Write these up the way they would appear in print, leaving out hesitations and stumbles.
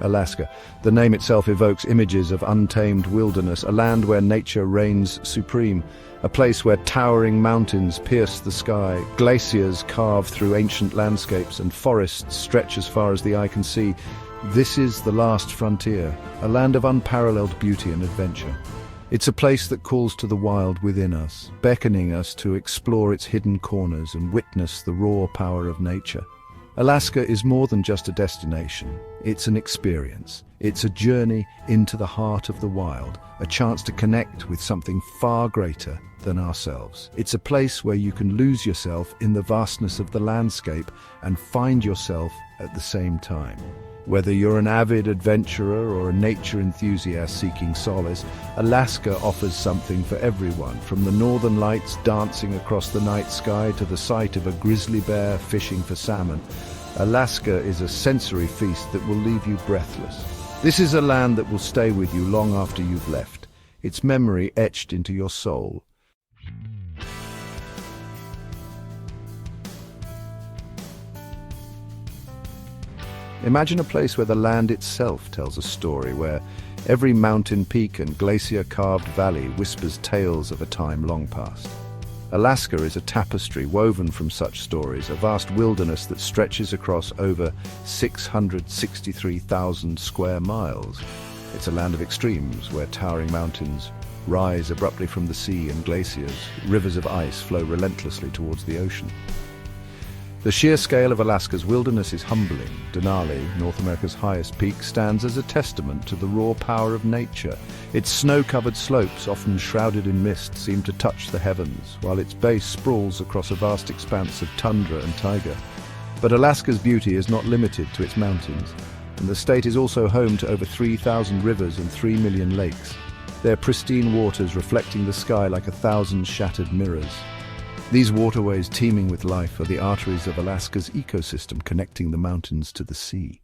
Alaska. The name itself evokes images of untamed wilderness, a land where nature reigns supreme, a place where towering mountains pierce the sky, glaciers carve through ancient landscapes, and forests stretch as far as the eye can see. This is the last frontier, a land of unparalleled beauty and adventure. It's a place that calls to the wild within us, beckoning us to explore its hidden corners and witness the raw power of nature. Alaska is more than just a destination. It's an experience. It's a journey into the heart of the wild, a chance to connect with something far greater than ourselves. It's a place where you can lose yourself in the vastness of the landscape and find yourself at the same time. Whether you're an avid adventurer or a nature enthusiast seeking solace, Alaska offers something for everyone, from the northern lights dancing across the night sky to the sight of a grizzly bear fishing for salmon. Alaska is a sensory feast that will leave you breathless. This is a land that will stay with you long after you've left, its memory etched into your soul. Imagine a place where the land itself tells a story, where every mountain peak and glacier-carved valley whispers tales of a time long past. Alaska is a tapestry woven from such stories, a vast wilderness that stretches across over 663,000 square miles. It's a land of extremes, where towering mountains rise abruptly from the sea and glaciers, rivers of ice flow relentlessly towards the ocean. The sheer scale of Alaska's wilderness is humbling. Denali, North America's highest peak, stands as a testament to the raw power of nature. Its snow-covered slopes, often shrouded in mist, seem to touch the heavens, while its base sprawls across a vast expanse of tundra and taiga. But Alaska's beauty is not limited to its mountains, and the state is also home to over 3,000 rivers and 3 million lakes, their pristine waters reflecting the sky like 1,000 shattered mirrors. These waterways teeming with life are the arteries of Alaska's ecosystem, connecting the mountains to the sea.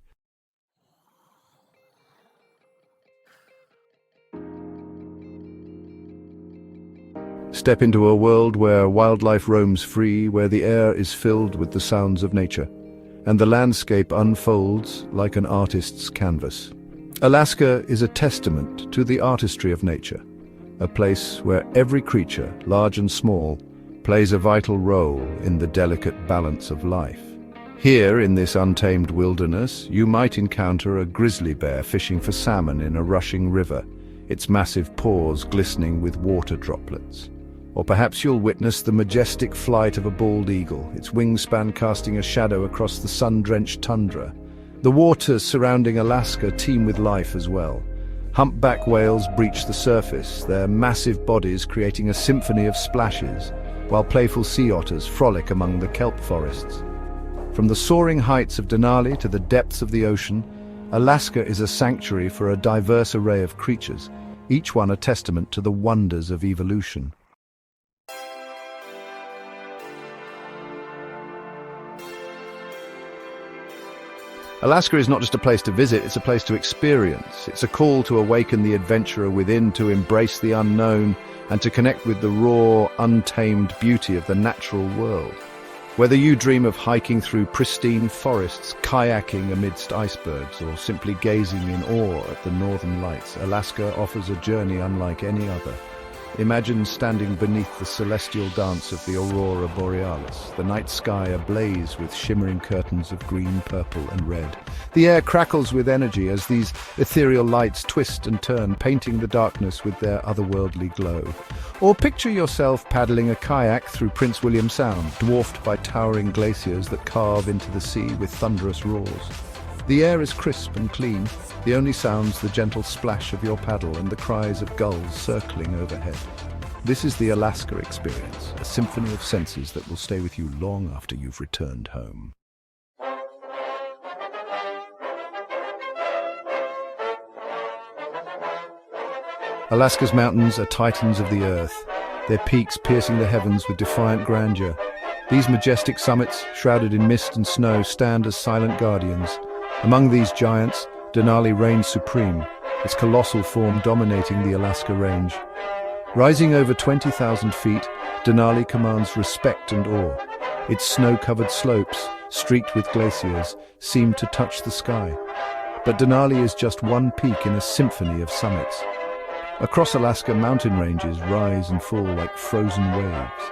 Step into a world where wildlife roams free, where the air is filled with the sounds of nature, and the landscape unfolds like an artist's canvas. Alaska is a testament to the artistry of nature, a place where every creature, large and small, plays a vital role in the delicate balance of life. Here, in this untamed wilderness, you might encounter a grizzly bear fishing for salmon in a rushing river, its massive paws glistening with water droplets. Or perhaps you'll witness the majestic flight of a bald eagle, its wingspan casting a shadow across the sun-drenched tundra. The waters surrounding Alaska teem with life as well. Humpback whales breach the surface, their massive bodies creating a symphony of splashes, while playful sea otters frolic among the kelp forests. From the soaring heights of Denali to the depths of the ocean, Alaska is a sanctuary for a diverse array of creatures, each one a testament to the wonders of evolution. Alaska is not just a place to visit, it's a place to experience. It's a call to awaken the adventurer within, to embrace the unknown, and to connect with the raw, untamed beauty of the natural world. Whether you dream of hiking through pristine forests, kayaking amidst icebergs, or simply gazing in awe at the northern lights, Alaska offers a journey unlike any other. Imagine standing beneath the celestial dance of the aurora borealis, the night sky ablaze with shimmering curtains of green, purple, and red. The air crackles with energy as these ethereal lights twist and turn, painting the darkness with their otherworldly glow. Or picture yourself paddling a kayak through Prince William Sound, dwarfed by towering glaciers that carve into the sea with thunderous roars. The air is crisp and clean, the only sounds the gentle splash of your paddle and the cries of gulls circling overhead. This is the Alaska experience, a symphony of senses that will stay with you long after you've returned home. Alaska's mountains are titans of the earth, their peaks piercing the heavens with defiant grandeur. These majestic summits, shrouded in mist and snow, stand as silent guardians. Among these giants, Denali reigns supreme, its colossal form dominating the Alaska range. Rising over 20,000 feet, Denali commands respect and awe. Its snow-covered slopes, streaked with glaciers, seem to touch the sky. But Denali is just one peak in a symphony of summits. Across Alaska, mountain ranges rise and fall like frozen waves.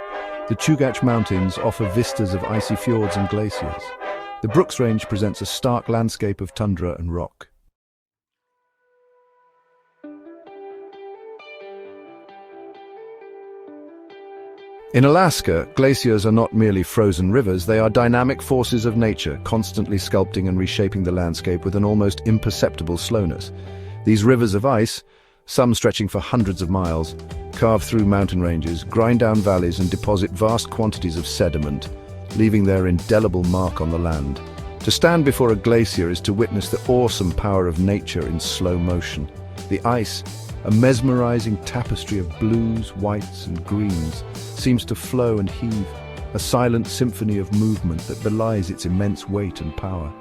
The Chugach Mountains offer vistas of icy fjords and glaciers. The Brooks Range presents a stark landscape of tundra and rock. In Alaska, glaciers are not merely frozen rivers, they are dynamic forces of nature, constantly sculpting and reshaping the landscape with an almost imperceptible slowness. These rivers of ice, some stretching for hundreds of miles, carve through mountain ranges, grind down valleys and deposit vast quantities of sediment, leaving their indelible mark on the land. To stand before a glacier is to witness the awesome power of nature in slow motion. The ice, a mesmerizing tapestry of blues, whites and greens, seems to flow and heave, a silent symphony of movement that belies its immense weight and power.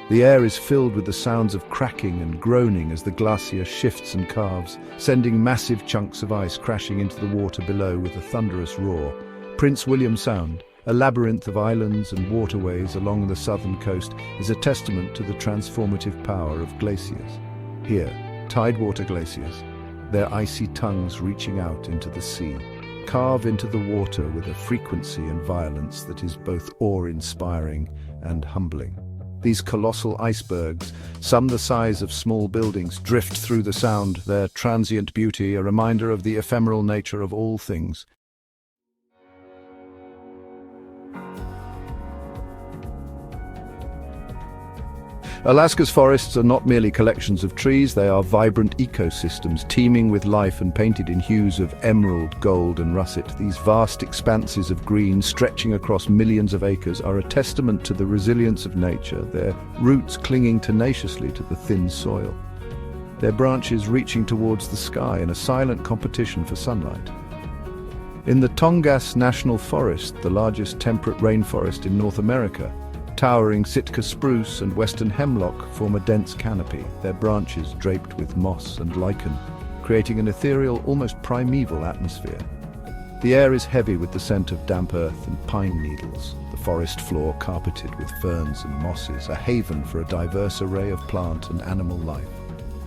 The air is filled with the sounds of cracking and groaning as the glacier shifts and carves, sending massive chunks of ice crashing into the water below with a thunderous roar. Prince William Sound, a labyrinth of islands and waterways along the southern coast, is a testament to the transformative power of glaciers. Here, tidewater glaciers, their icy tongues reaching out into the sea, carve into the water with a frequency and violence that is both awe-inspiring and humbling. These colossal icebergs, some the size of small buildings, drift through the sound, their transient beauty a reminder of the ephemeral nature of all things. Alaska's forests are not merely collections of trees, they are vibrant ecosystems teeming with life and painted in hues of emerald, gold and russet. These vast expanses of green stretching across millions of acres are a testament to the resilience of nature, their roots clinging tenaciously to the thin soil, their branches reaching towards the sky in a silent competition for sunlight. In the Tongass National Forest, the largest temperate rainforest in North America, towering Sitka spruce and western hemlock form a dense canopy, their branches draped with moss and lichen, creating an ethereal, almost primeval atmosphere. The air is heavy with the scent of damp earth and pine needles, the forest floor carpeted with ferns and mosses, a haven for a diverse array of plant and animal life.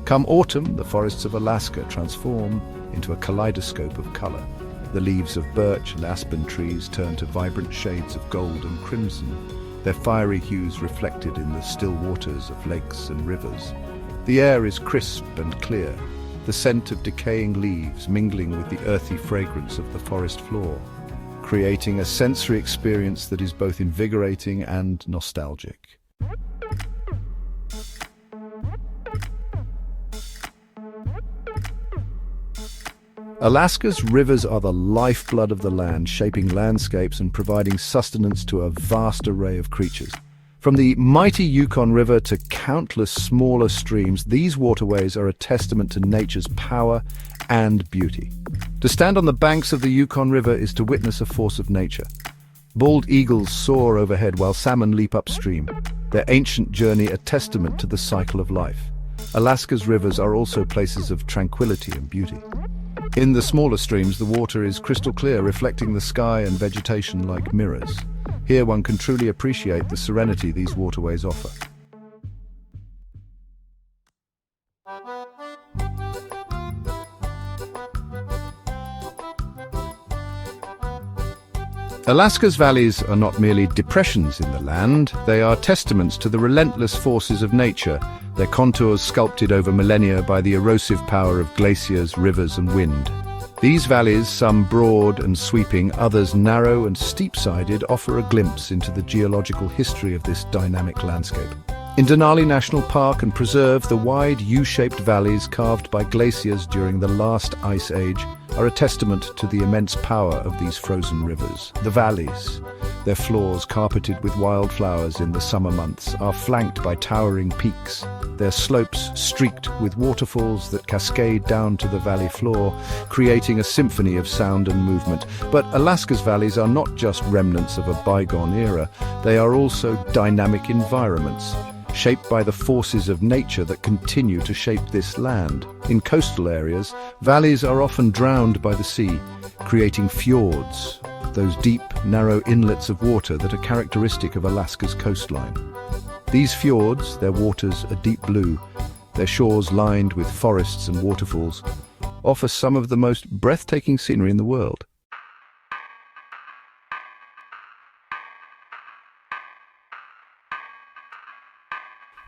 Come autumn, the forests of Alaska transform into a kaleidoscope of color. The leaves of birch and aspen trees turn to vibrant shades of gold and crimson, their fiery hues reflected in the still waters of lakes and rivers. The air is crisp and clear, the scent of decaying leaves mingling with the earthy fragrance of the forest floor, creating a sensory experience that is both invigorating and nostalgic. Alaska's rivers are the lifeblood of the land, shaping landscapes and providing sustenance to a vast array of creatures. From the mighty Yukon River to countless smaller streams, these waterways are a testament to nature's power and beauty. To stand on the banks of the Yukon River is to witness a force of nature. Bald eagles soar overhead while salmon leap upstream, their ancient journey a testament to the cycle of life. Alaska's rivers are also places of tranquility and beauty. In the smaller streams, the water is crystal clear, reflecting the sky and vegetation like mirrors. Here one can truly appreciate the serenity these waterways offer. Alaska's valleys are not merely depressions in the land, they are testaments to the relentless forces of nature, their contours sculpted over millennia by the erosive power of glaciers, rivers and wind. These valleys, some broad and sweeping, others narrow and steep-sided, offer a glimpse into the geological history of this dynamic landscape. In Denali National Park and Preserve, the wide U-shaped valleys carved by glaciers during the last ice age are a testament to the immense power of these frozen rivers. The valleys, their floors carpeted with wildflowers in the summer months, are flanked by towering peaks, their slopes streaked with waterfalls that cascade down to the valley floor, creating a symphony of sound and movement. But Alaska's valleys are not just remnants of a bygone era, they are also dynamic environments, shaped by the forces of nature that continue to shape this land. In coastal areas, valleys are often drowned by the sea, creating fjords, those deep, narrow inlets of water that are characteristic of Alaska's coastline. These fjords, their waters a deep blue, their shores lined with forests and waterfalls, offer some of the most breathtaking scenery in the world.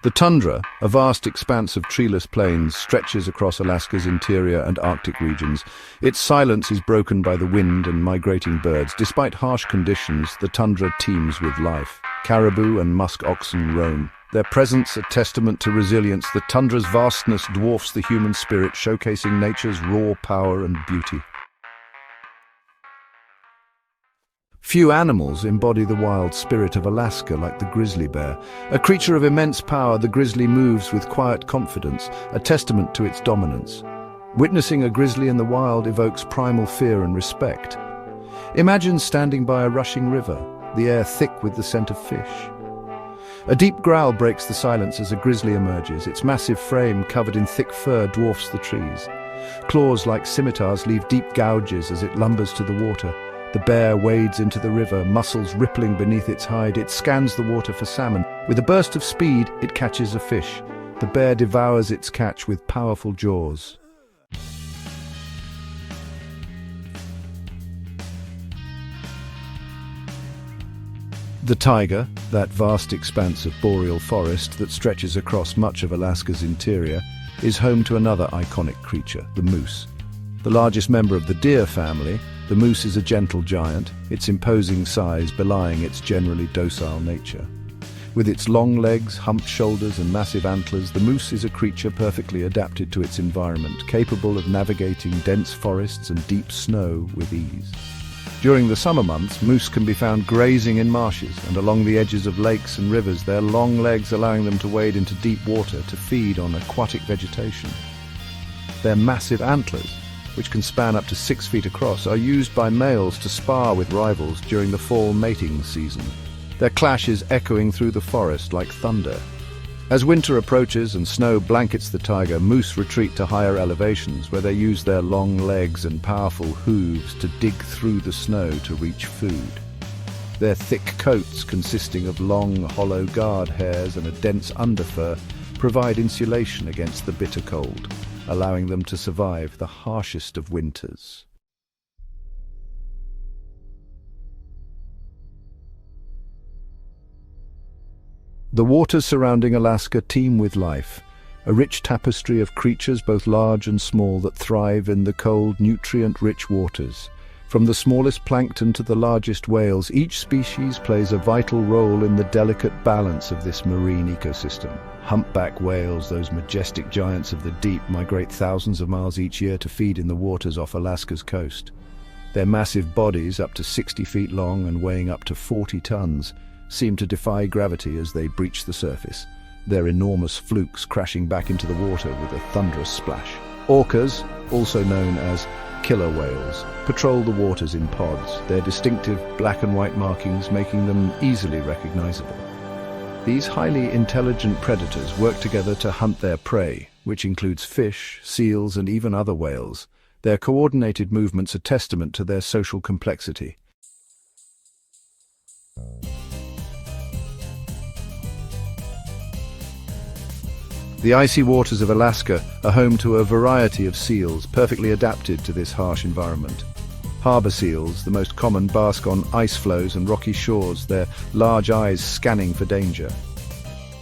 The tundra, a vast expanse of treeless plains, stretches across Alaska's interior and Arctic regions. Its silence is broken by the wind and migrating birds. Despite harsh conditions, the tundra teems with life. Caribou and musk oxen roam, their presence a testament to resilience. The tundra's vastness dwarfs the human spirit, showcasing nature's raw power and beauty. Few animals embody the wild spirit of Alaska like the grizzly bear. A creature of immense power, the grizzly moves with quiet confidence, a testament to its dominance. Witnessing a grizzly in the wild evokes primal fear and respect. Imagine standing by a rushing river, the air thick with the scent of fish. A deep growl breaks the silence as a grizzly emerges. Its massive frame, covered in thick fur, dwarfs the trees. Claws like scimitars leave deep gouges as it lumbers to the water. The bear wades into the river, muscles rippling beneath its hide. It scans the water for salmon. With a burst of speed, it catches a fish. The bear devours its catch with powerful jaws. The taiga, that vast expanse of boreal forest that stretches across much of Alaska's interior, is home to another iconic creature, the moose. The largest member of the deer family, the moose is a gentle giant, its imposing size belying its generally docile nature. With its long legs, humped shoulders and massive antlers, the moose is a creature perfectly adapted to its environment, capable of navigating dense forests and deep snow with ease. During the summer months, moose can be found grazing in marshes and along the edges of lakes and rivers, their long legs allowing them to wade into deep water to feed on aquatic vegetation. Their massive antlers, which can span up to 6 feet across, are used by males to spar with rivals during the fall mating season. Their clash is echoing through the forest like thunder. As winter approaches and snow blankets the taiga, moose retreat to higher elevations where they use their long legs and powerful hooves to dig through the snow to reach food. Their thick coats, consisting of long, hollow guard hairs and a dense underfur, provide insulation against the bitter cold, allowing them to survive the harshest of winters. The waters surrounding Alaska teem with life, a rich tapestry of creatures both large and small that thrive in the cold, nutrient-rich waters. From the smallest plankton to the largest whales, each species plays a vital role in the delicate balance of this marine ecosystem. Humpback whales, those majestic giants of the deep, migrate thousands of miles each year to feed in the waters off Alaska's coast. Their massive bodies, up to 60 feet long and weighing up to 40 tons, seem to defy gravity as they breach the surface, their enormous flukes crashing back into the water with a thunderous splash. Orcas, also known as killer whales, patrol the waters in pods, their distinctive black and white markings making them easily recognizable. These highly intelligent predators work together to hunt their prey, which includes fish, seals, and even other whales. Their coordinated movements are testament to their social complexity. The icy waters of Alaska are home to a variety of seals, perfectly adapted to this harsh environment. Harbor seals, the most common, bask on ice floes and rocky shores, their large eyes scanning for danger.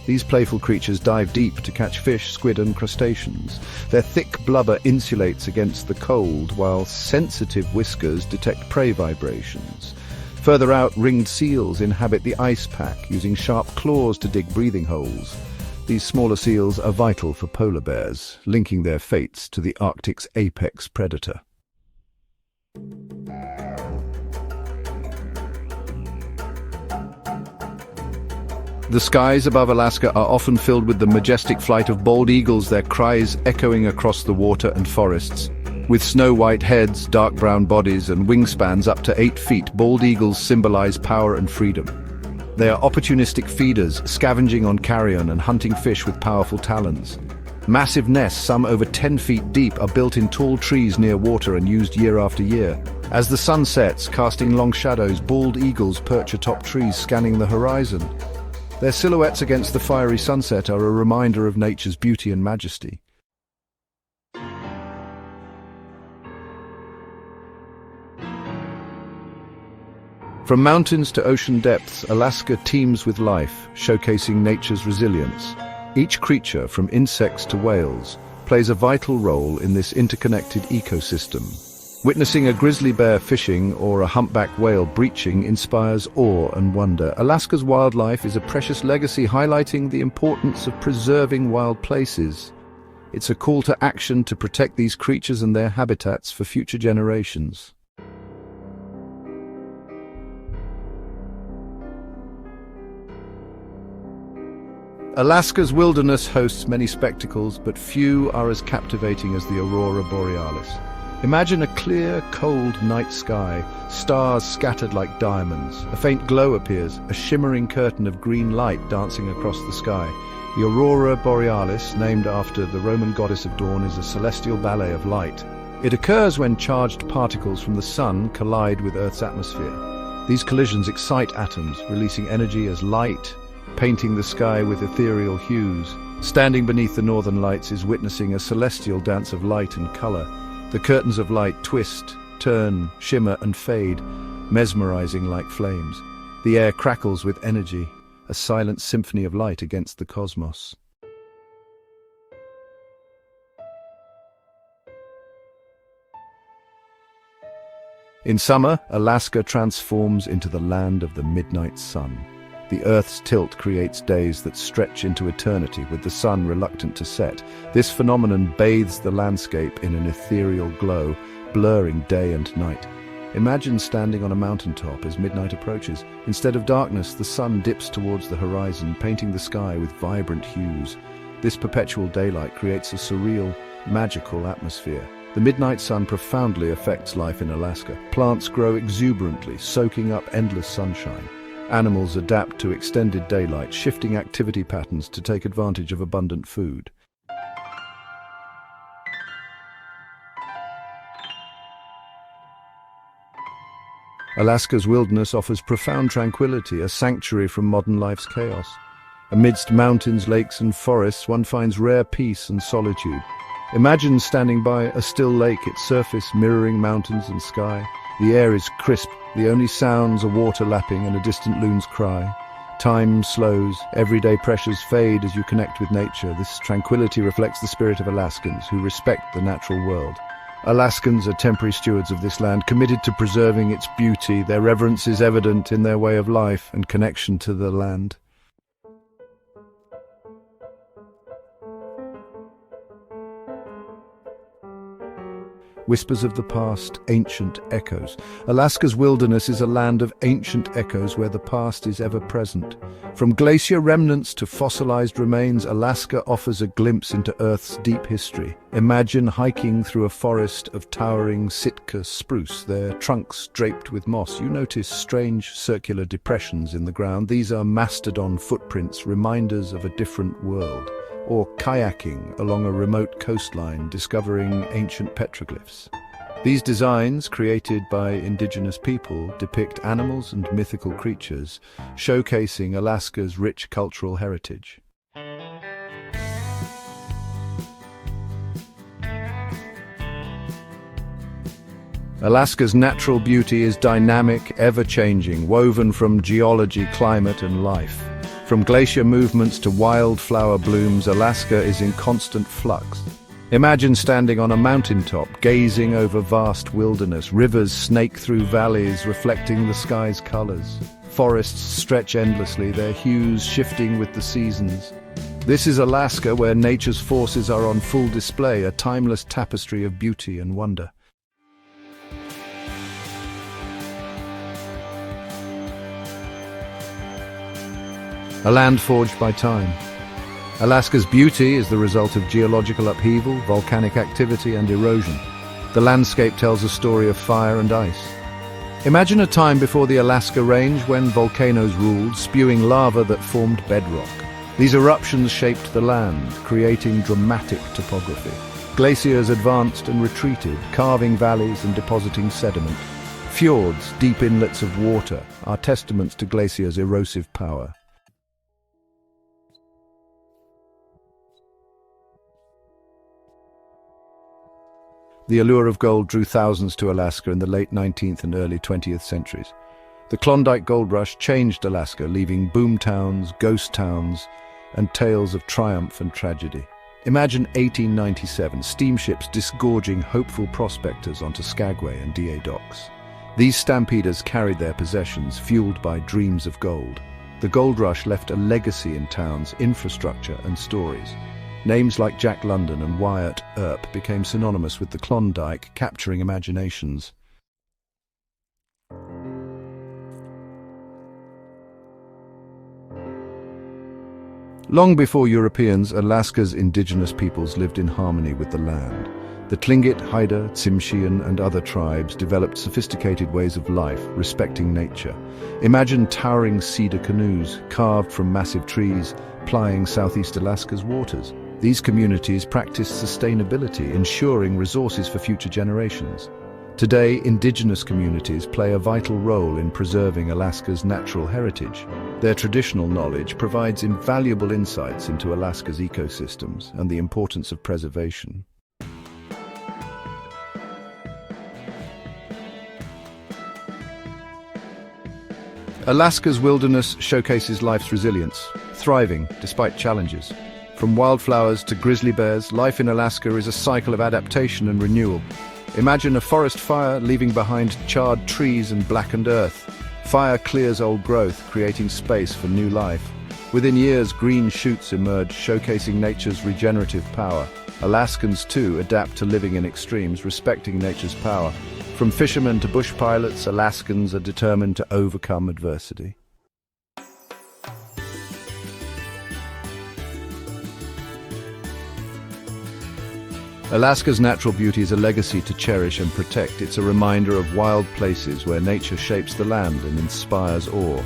These playful creatures dive deep to catch fish, squid, and crustaceans. Their thick blubber insulates against the cold, while sensitive whiskers detect prey vibrations. Further out, ringed seals inhabit the ice pack, using sharp claws to dig breathing holes. These smaller seals are vital for polar bears, linking their fates to the Arctic's apex predator. The skies above Alaska are often filled with the majestic flight of bald eagles, their cries echoing across the water and forests. With snow-white heads, dark brown bodies, and wingspans up to 8 feet, bald eagles symbolize power and freedom. They are opportunistic feeders, scavenging on carrion and hunting fish with powerful talons. Massive nests, some over 10 feet deep, are built in tall trees near water and used year after year. As the sun sets, casting long shadows, bald eagles perch atop trees, scanning the horizon. Their silhouettes against the fiery sunset are a reminder of nature's beauty and majesty. From mountains to ocean depths, Alaska teems with life, showcasing nature's resilience. Each creature, from insects to whales, plays a vital role in this interconnected ecosystem. Witnessing a grizzly bear fishing or a humpback whale breaching inspires awe and wonder. Alaska's wildlife is a precious legacy highlighting the importance of preserving wild places. It's a call to action to protect these creatures and their habitats for future generations. Alaska's wilderness hosts many spectacles, but few are as captivating as the aurora borealis. Imagine a clear, cold night sky, stars scattered like diamonds. A faint glow appears, a shimmering curtain of green light dancing across the sky. The aurora borealis, named after the Roman goddess of dawn, is a celestial ballet of light. It occurs when charged particles from the sun collide with Earth's atmosphere. These collisions excite atoms, releasing energy as light, painting the sky with ethereal hues. Standing beneath the northern lights is witnessing a celestial dance of light and color. The curtains of light twist, turn, shimmer and fade, mesmerizing like flames. The air crackles with energy, a silent symphony of light against the cosmos. In summer, Alaska transforms into the land of the midnight sun. The Earth's tilt creates days that stretch into eternity, with the sun reluctant to set. This phenomenon bathes the landscape in an ethereal glow, blurring day and night. Imagine standing on a mountaintop as midnight approaches. Instead of darkness, the sun dips towards the horizon, painting the sky with vibrant hues. This perpetual daylight creates a surreal, magical atmosphere. The midnight sun profoundly affects life in Alaska. Plants grow exuberantly, soaking up endless sunshine. Animals adapt to extended daylight, shifting activity patterns to take advantage of abundant food. Alaska's wilderness offers profound tranquility, a sanctuary from modern life's chaos. Amidst mountains, lakes and forests, one finds rare peace and solitude. Imagine standing by a still lake, its surface mirroring mountains and sky. The air is crisp, the only sounds are water lapping and a distant loon's cry. Time slows, everyday pressures fade as you connect with nature. This tranquility reflects the spirit of Alaskans, who respect the natural world. Alaskans are temporary stewards of this land, committed to preserving its beauty. Their reverence is evident in their way of life and connection to the land. Whispers of the past, ancient echoes. Alaska's wilderness is a land of ancient echoes where the past is ever present. From glacier remnants to fossilized remains, Alaska offers a glimpse into Earth's deep history. Imagine hiking through a forest of towering Sitka spruce, their trunks draped with moss. You notice strange circular depressions in the ground. These are mastodon footprints, reminders of a different world. Or kayaking along a remote coastline, discovering ancient petroglyphs. These designs, created by indigenous people, depict animals and mythical creatures, showcasing Alaska's rich cultural heritage. Alaska's natural beauty is dynamic, ever-changing, woven from geology, climate and life. From glacier movements to wildflower blooms, Alaska is in constant flux. Imagine standing on a mountaintop, gazing over vast wilderness. Rivers snake through valleys, reflecting the sky's colors. Forests stretch endlessly, their hues shifting with the seasons. This is Alaska, where nature's forces are on full display, a timeless tapestry of beauty and wonder. A land forged by time. Alaska's beauty is the result of geological upheaval, volcanic activity and erosion. The landscape tells a story of fire and ice. Imagine a time before the Alaska Range when volcanoes ruled, spewing lava that formed bedrock. These eruptions shaped the land, creating dramatic topography. Glaciers advanced and retreated, carving valleys and depositing sediment. Fjords, deep inlets of water, are testaments to glaciers' erosive power. The allure of gold drew thousands to Alaska in the late 19th and early 20th centuries. The Klondike Gold Rush changed Alaska, leaving boom towns, ghost towns, and tales of triumph and tragedy. Imagine 1897, steamships disgorging hopeful prospectors onto Skagway and DA docks. These stampeders carried their possessions, fueled by dreams of gold. The gold rush left a legacy in towns, infrastructure, and stories. Names like Jack London and Wyatt Earp became synonymous with the Klondike, capturing imaginations. Long before Europeans, Alaska's indigenous peoples lived in harmony with the land. The Tlingit, Haida, Tsimshian, and other tribes developed sophisticated ways of life, respecting nature. Imagine towering cedar canoes, carved from massive trees, plying Southeast Alaska's waters. These communities practiced sustainability, ensuring resources for future generations. Today, indigenous communities play a vital role in preserving Alaska's natural heritage. Their traditional knowledge provides invaluable insights into Alaska's ecosystems and the importance of preservation. Alaska's wilderness showcases life's resilience, thriving despite challenges. From wildflowers to grizzly bears, life in Alaska is a cycle of adaptation and renewal. Imagine a forest fire leaving behind charred trees and blackened earth. Fire clears old growth, creating space for new life. Within years, green shoots emerge, showcasing nature's regenerative power. Alaskans, too, adapt to living in extremes, respecting nature's power. From fishermen to bush pilots, Alaskans are determined to overcome adversity. Alaska's natural beauty is a legacy to cherish and protect. It's a reminder of wild places where nature shapes the land and inspires awe.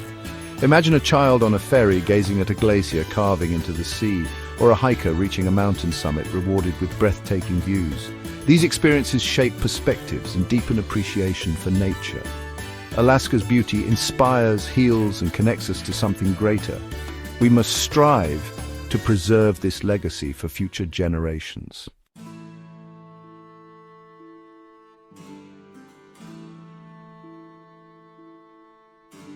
Imagine a child on a ferry gazing at a glacier carving into the sea, or a hiker reaching a mountain summit rewarded with breathtaking views. These experiences shape perspectives and deepen appreciation for nature. Alaska's beauty inspires, heals, and connects us to something greater. We must strive to preserve this legacy for future generations.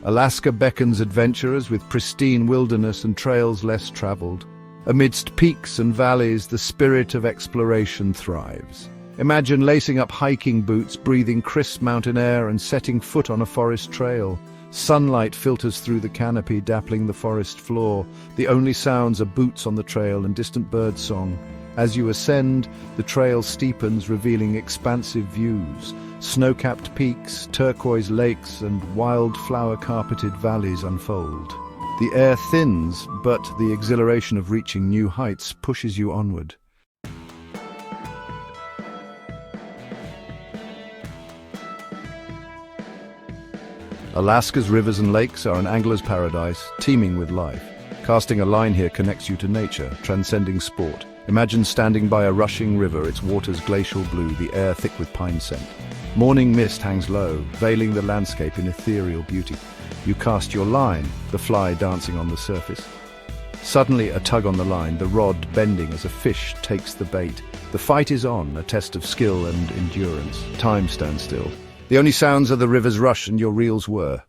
Alaska beckons adventurers with pristine wilderness and trails less traveled. Amidst peaks and valleys, the spirit of exploration thrives. Imagine lacing up hiking boots, breathing crisp mountain air, and setting foot on a forest trail. Sunlight filters through the canopy, dappling the forest floor. The only sounds are boots on the trail and distant bird song. As you ascend, the trail steepens, revealing expansive views. Snow-capped peaks, turquoise lakes, and wildflower-carpeted valleys unfold. The air thins, but the exhilaration of reaching new heights pushes you onward. Alaska's rivers and lakes are an angler's paradise, teeming with life. Casting a line here connects you to nature, transcending sport. Imagine standing by a rushing river, its waters glacial blue, the air thick with pine scent. Morning mist hangs low, veiling the landscape in ethereal beauty. You cast your line, the fly dancing on the surface. Suddenly, a tug on the line, the rod bending as a fish takes the bait. The fight is on, a test of skill and endurance. Time stands still. The only sounds are the river's rush and your reels whir.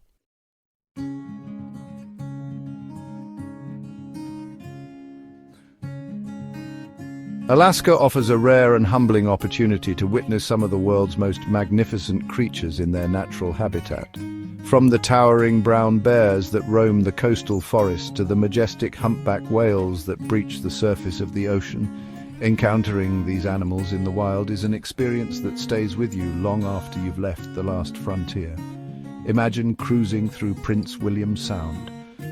Alaska offers a rare and humbling opportunity to witness some of the world's most magnificent creatures in their natural habitat. From the towering brown bears that roam the coastal forest to the majestic humpback whales that breach the surface of the ocean, encountering these animals in the wild is an experience that stays with you long after you've left the last frontier. Imagine cruising through Prince William Sound,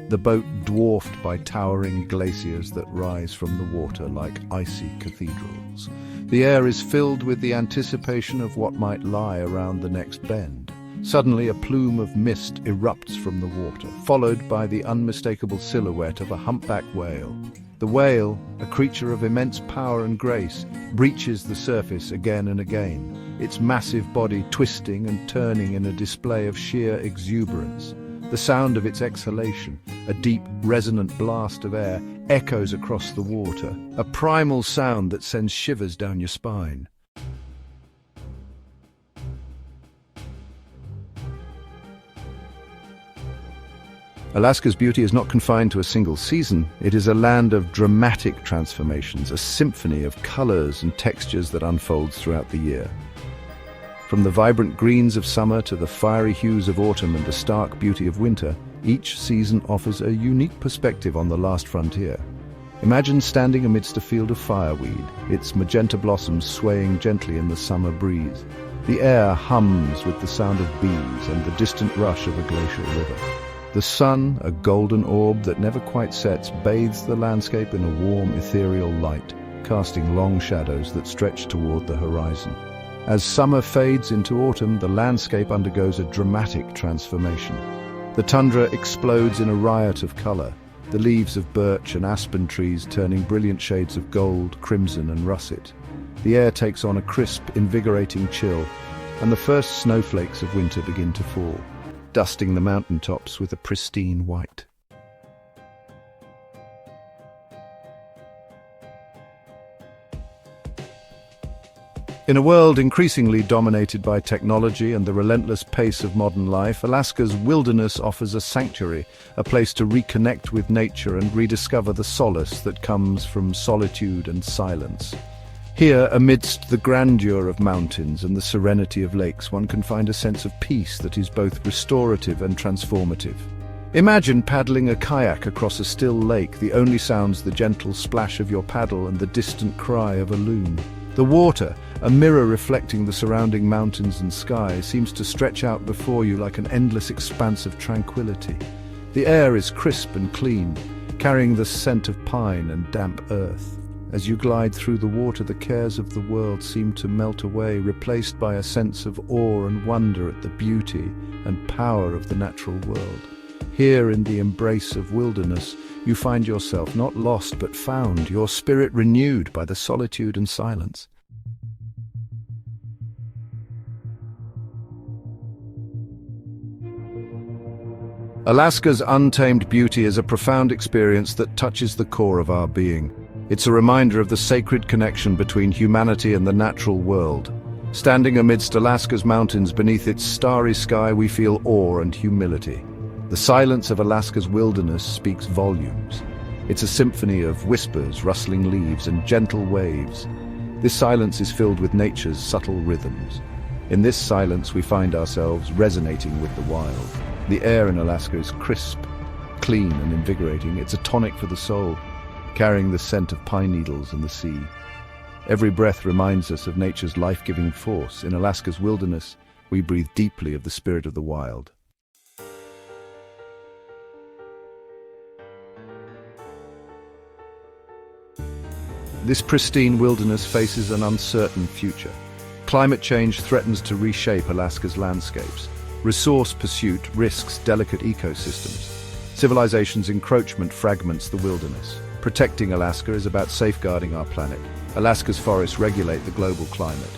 the boat dwarfed by towering glaciers that rise from the water like icy cathedrals. The air is filled with the anticipation of what might lie around the next bend. Suddenly, a plume of mist erupts from the water, followed by the unmistakable silhouette of a humpback whale. The whale, a creature of immense power and grace, breaches the surface again and again, its massive body twisting and turning in a display of sheer exuberance. The sound of its exhalation, a deep, resonant blast of air, echoes across the water, a primal sound that sends shivers down your spine. Alaska's beauty is not confined to a single season. It is a land of dramatic transformations, a symphony of colors and textures that unfolds throughout the year. From the vibrant greens of summer to the fiery hues of autumn and the stark beauty of winter, each season offers a unique perspective on the last frontier. Imagine standing amidst a field of fireweed, its magenta blossoms swaying gently in the summer breeze. The air hums with the sound of bees and the distant rush of a glacial river. The sun, a golden orb that never quite sets, bathes the landscape in a warm, ethereal light, casting long shadows that stretch toward the horizon. As summer fades into autumn, the landscape undergoes a dramatic transformation. The tundra explodes in a riot of color, the leaves of birch and aspen trees turning brilliant shades of gold, crimson, and russet. The air takes on a crisp, invigorating chill, and the first snowflakes of winter begin to fall, dusting the mountaintops with a pristine white. In a world increasingly dominated by technology and the relentless pace of modern life, Alaska's wilderness offers a sanctuary, a place to reconnect with nature and rediscover the solace that comes from solitude and silence. Here, amidst the grandeur of mountains and the serenity of lakes, one can find a sense of peace that is both restorative and transformative. Imagine paddling a kayak across a still lake, the only sounds the gentle splash of your paddle and the distant cry of a loon. The water, a mirror reflecting the surrounding mountains and sky, seems to stretch out before you like an endless expanse of tranquility. The air is crisp and clean, carrying the scent of pine and damp earth. As you glide through the water, the cares of the world seem to melt away, replaced by a sense of awe and wonder at the beauty and power of the natural world. Here, in the embrace of wilderness, you find yourself not lost but found, your spirit renewed by the solitude and silence. Alaska's untamed beauty is a profound experience that touches the core of our being. It's a reminder of the sacred connection between humanity and the natural world. Standing amidst Alaska's mountains beneath its starry sky, we feel awe and humility. The silence of Alaska's wilderness speaks volumes. It's a symphony of whispers, rustling leaves, and gentle waves. This silence is filled with nature's subtle rhythms. In this silence, we find ourselves resonating with the wild. The air in Alaska is crisp, clean, and invigorating. It's a tonic for the soul, carrying the scent of pine needles and the sea. Every breath reminds us of nature's life-giving force. In Alaska's wilderness, we breathe deeply of the spirit of the wild. This pristine wilderness faces an uncertain future. Climate change threatens to reshape Alaska's landscapes. Resource pursuit risks delicate ecosystems. Civilization's encroachment fragments the wilderness. Protecting Alaska is about safeguarding our planet. Alaska's forests regulate the global climate.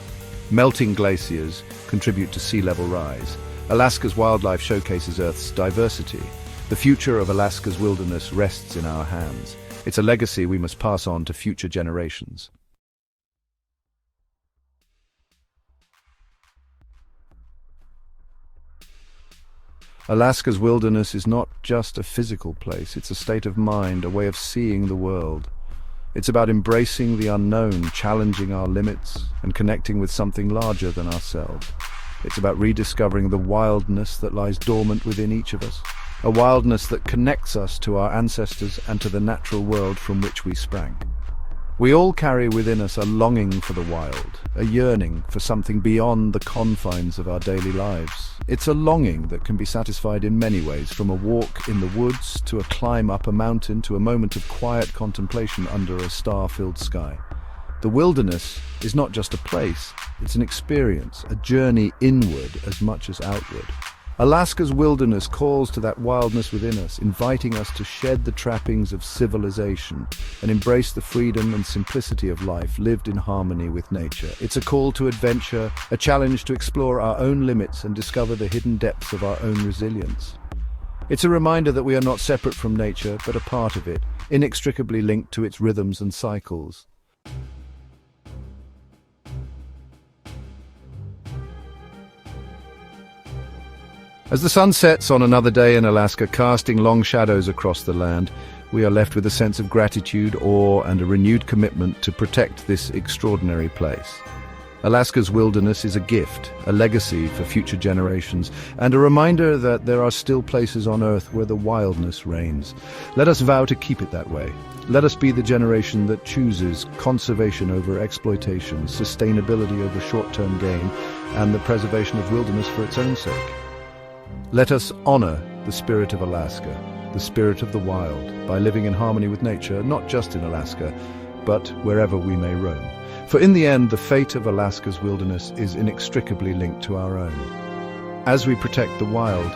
Melting glaciers contribute to sea level rise. Alaska's wildlife showcases Earth's diversity. The future of Alaska's wilderness rests in our hands. It's a legacy we must pass on to future generations. Alaska's wilderness is not just a physical place, it's a state of mind, a way of seeing the world. It's about embracing the unknown, challenging our limits, and connecting with something larger than ourselves. It's about rediscovering the wildness that lies dormant within each of us, a wildness that connects us to our ancestors and to the natural world from which we sprang. We all carry within us a longing for the wild, a yearning for something beyond the confines of our daily lives. It's a longing that can be satisfied in many ways, from a walk in the woods to a climb up a mountain to a moment of quiet contemplation under a star-filled sky. The wilderness is not just a place, it's an experience, a journey inward as much as outward. Alaska's wilderness calls to that wildness within us, inviting us to shed the trappings of civilization and embrace the freedom and simplicity of life lived in harmony with nature. It's a call to adventure, a challenge to explore our own limits and discover the hidden depths of our own resilience. It's a reminder that we are not separate from nature, but a part of it, inextricably linked to its rhythms and cycles. As the sun sets on another day in Alaska, casting long shadows across the land, we are left with a sense of gratitude, awe, and a renewed commitment to protect this extraordinary place. Alaska's wilderness is a gift, a legacy for future generations, and a reminder that there are still places on Earth where the wildness reigns. Let us vow to keep it that way. Let us be the generation that chooses conservation over exploitation, sustainability over short-term gain, and the preservation of wilderness for its own sake. Let us honor the spirit of Alaska, the spirit of the wild, by living in harmony with nature, not just in Alaska, but wherever we may roam. For in the end, the fate of Alaska's wilderness is inextricably linked to our own. As we protect the wild,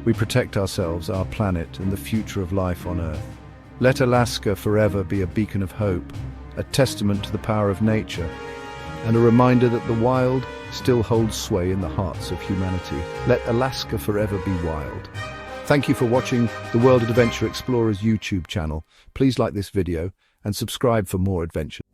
we protect ourselves, our planet, and the future of life on Earth. Let Alaska forever be a beacon of hope, a testament to the power of nature, and a reminder that the wild still holds sway in the hearts of humanity. Let Alaska forever be wild. Thank you for watching the World Adventure Explorers YouTube channel. Please like this video and subscribe for more adventures.